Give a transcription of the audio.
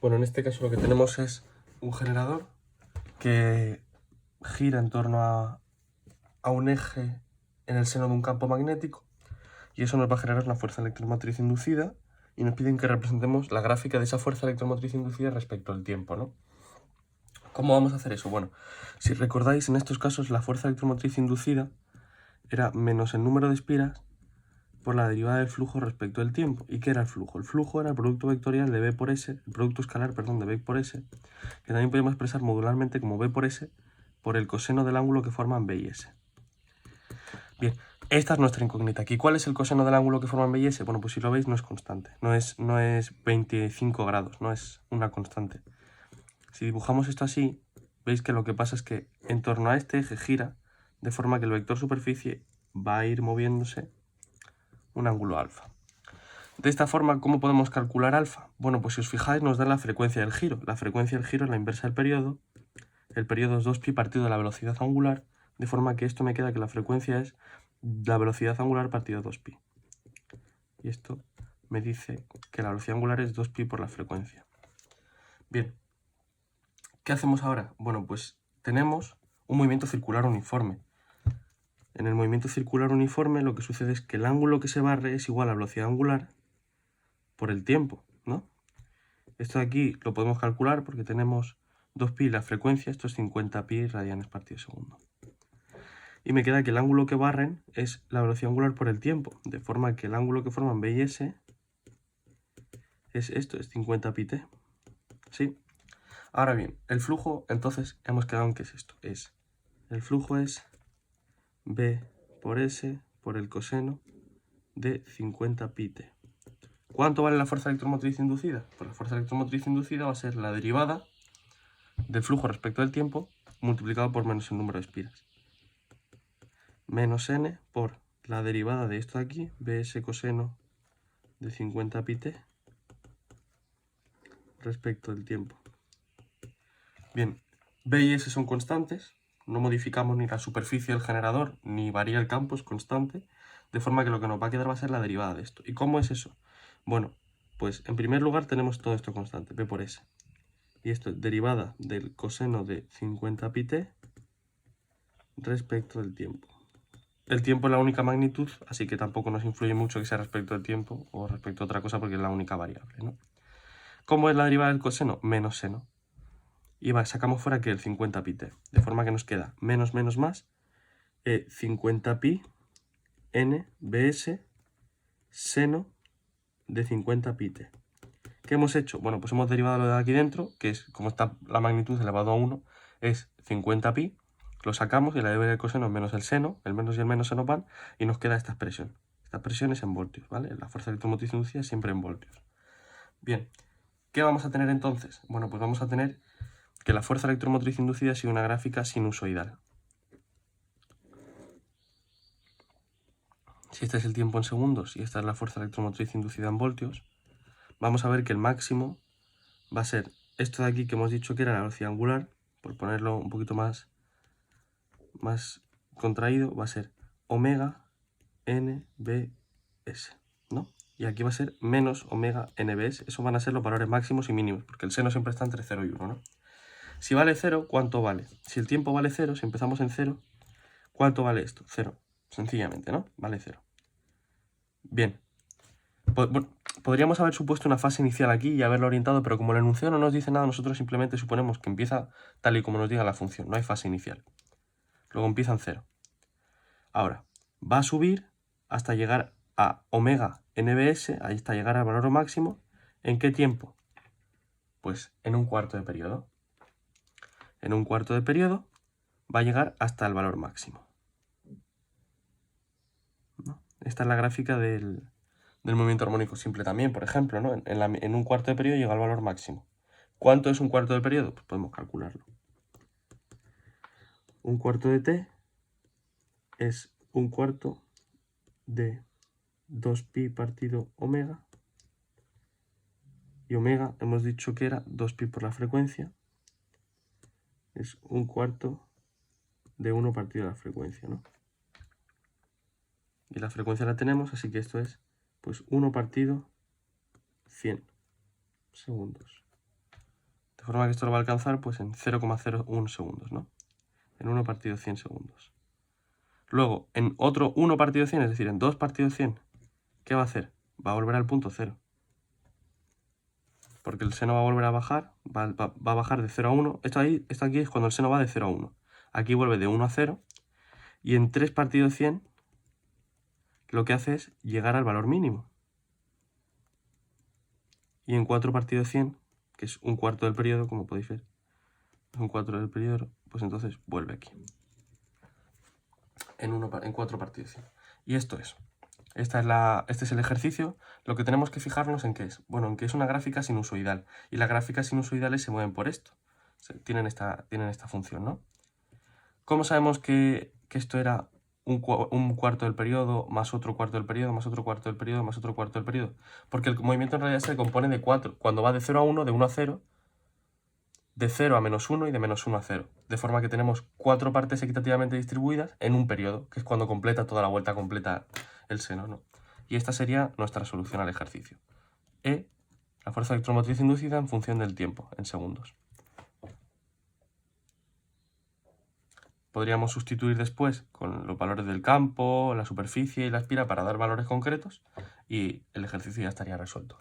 Bueno, en este caso lo que tenemos es un generador que gira en torno a un eje en el seno de un campo magnético, y eso nos va a generar una fuerza electromotriz inducida, y nos piden que representemos la gráfica de esa fuerza electromotriz inducida respecto al tiempo, ¿no? ¿Cómo vamos a hacer eso? Bueno, si recordáis, en estos casos la fuerza electromotriz inducida era menos el número de espiras por la derivada del flujo respecto al tiempo. ¿Y qué era el flujo? El flujo era el producto vectorial de B por S, el producto escalar, perdón, de B por S, que también podemos expresar modularmente como B por S por el coseno del ángulo que forman B y S. Bien, esta es nuestra incógnita aquí. ¿Cuál es el coseno del ángulo que forman B y S? Bueno, pues si lo veis no es constante, no es 25 grados, no es una constante. Si dibujamos esto así, veis que lo que pasa es que en torno a este eje gira, de forma que el vector superficie va a ir moviéndose un ángulo alfa. De esta forma, ¿cómo podemos calcular alfa? Bueno, pues si os fijáis nos da la frecuencia del giro. La frecuencia del giro es la inversa del periodo. El periodo es 2pi partido de la velocidad angular, de forma que esto me queda que la frecuencia es la velocidad angular partido 2pi. Y esto me dice que la velocidad angular es 2pi por la frecuencia. Bien, ¿qué hacemos ahora? Bueno, pues tenemos un movimiento circular uniforme. En el movimiento circular uniforme lo que sucede es que el ángulo que se barre es igual a la velocidad angular por el tiempo, ¿no? Esto de aquí lo podemos calcular porque tenemos 2pi la frecuencia, esto es 50pi radianes partido segundo. Y me queda que el ángulo que barren es la velocidad angular por el tiempo, de forma que el ángulo que forman B y S es esto, es 50pi-t. ¿Sí? Ahora bien, el flujo, entonces hemos quedado en que es esto, el flujo es B por S por el coseno de 50pi-t. ¿Cuánto vale la fuerza electromotriz inducida? Pues la fuerza electromotriz inducida va a ser la derivada del flujo respecto al tiempo multiplicado por menos el número de espiras. Menos n por la derivada de esto de aquí, bs coseno de 50pi-t respecto del tiempo. Bien, b y s son constantes, no modificamos ni la superficie del generador ni varía el campo, es constante, de forma que lo que nos va a quedar va a ser la derivada de esto. ¿Y cómo es eso? Bueno, pues en primer lugar tenemos todo esto constante, b por s. Y esto es derivada del coseno de 50pi-t respecto del tiempo. El tiempo es la única magnitud, así que tampoco nos influye mucho que sea respecto al tiempo o respecto a otra cosa porque es la única variable, ¿no? ¿Cómo es la derivada del coseno? Menos seno. Y sacamos fuera que el 50pi-t, de forma que nos queda menos menos más 50pi n bs seno de 50pi-t. ¿Qué hemos hecho? Bueno, pues hemos derivado lo de aquí dentro, que es, como está la magnitud elevado a 1, es 50pi, lo sacamos y la derivada del coseno menos el seno, el menos y el menos se nos van, y nos queda esta expresión. Esta expresión es en voltios, ¿vale? La fuerza electromotriz inducida es siempre en voltios. Bien, ¿qué vamos a tener entonces? Bueno, pues vamos a tener que la fuerza electromotriz inducida sigue una gráfica sinusoidal. Si este es el tiempo en segundos y esta es la fuerza electromotriz inducida en voltios, vamos a ver que el máximo va a ser esto de aquí que hemos dicho que era la velocidad angular, por ponerlo un poquito más contraído, va a ser omega nbs, ¿no? Y aquí va a ser menos omega nbs, eso van a ser los valores máximos y mínimos, porque el seno siempre está entre 0 y 1, ¿no? Si vale 0, ¿cuánto vale? Si el tiempo vale 0, si empezamos en 0, ¿cuánto vale esto? 0, sencillamente, ¿no? Vale 0. Bien. Podríamos haber supuesto una fase inicial aquí y haberlo orientado, pero como el enunciado no nos dice nada, nosotros simplemente suponemos que empieza tal y como nos diga la función, no hay fase inicial. Luego empieza en 0. Ahora, va a subir hasta llegar a omega nbs, ahí está, llegar al valor máximo. ¿En qué tiempo? Pues en un cuarto de periodo. En un cuarto de periodo va a llegar hasta el valor máximo, ¿no? Esta es la gráfica del movimiento armónico simple también, por ejemplo, ¿no? En un cuarto de periodo llega al valor máximo. ¿Cuánto es un cuarto de periodo? Pues podemos calcularlo. Un cuarto de t es un cuarto de 2pi partido omega. Y omega hemos dicho que era 2pi por la frecuencia. Es un cuarto de 1 partido de la frecuencia, ¿no? Y la frecuencia la tenemos, así que esto es pues 1 partido 100 segundos. forma que esto lo va a alcanzar pues en 0,01 segundos, ¿no? En 1 partido 100 segundos. Luego, en otro 1 partido 100, es decir, en 2 partido 100, ¿qué va a hacer? Va a volver al punto 0. Porque el seno va a volver a bajar, va a bajar de 0 a 1. Esto aquí es cuando el seno va de 0 a 1. Aquí vuelve de 1 a 0. Y en 3 partido 100, lo que hace es llegar al valor mínimo. Y en 4 partido 100, que es un cuarto del periodo, como podéis ver, es un cuarto del periodo, pues entonces vuelve aquí. En 4 partidos 100. Y esto es. Este es el ejercicio. Lo que tenemos que fijarnos en qué es. Bueno, en que es una gráfica sinusoidal. Y las gráficas sinusoidales se mueven por esto. Tienen esta función, ¿no? ¿Cómo sabemos que esto era un cuarto del periodo, más otro cuarto del periodo, más otro cuarto del periodo, más otro cuarto del periodo? Porque el movimiento en realidad se compone de 4. Cuando va de 0 a 1, de 1 a 0, de 0 a menos 1 y de menos 1 a 0. De forma que tenemos 4 partes equitativamente distribuidas en un periodo, que es cuando completa toda la vuelta completa el seno, ¿no? Y esta sería nuestra solución al ejercicio. E, la fuerza electromotriz inducida en función del tiempo, en segundos. Podríamos sustituir después con los valores del campo, la superficie y la espira para dar valores concretos y el ejercicio ya estaría resuelto.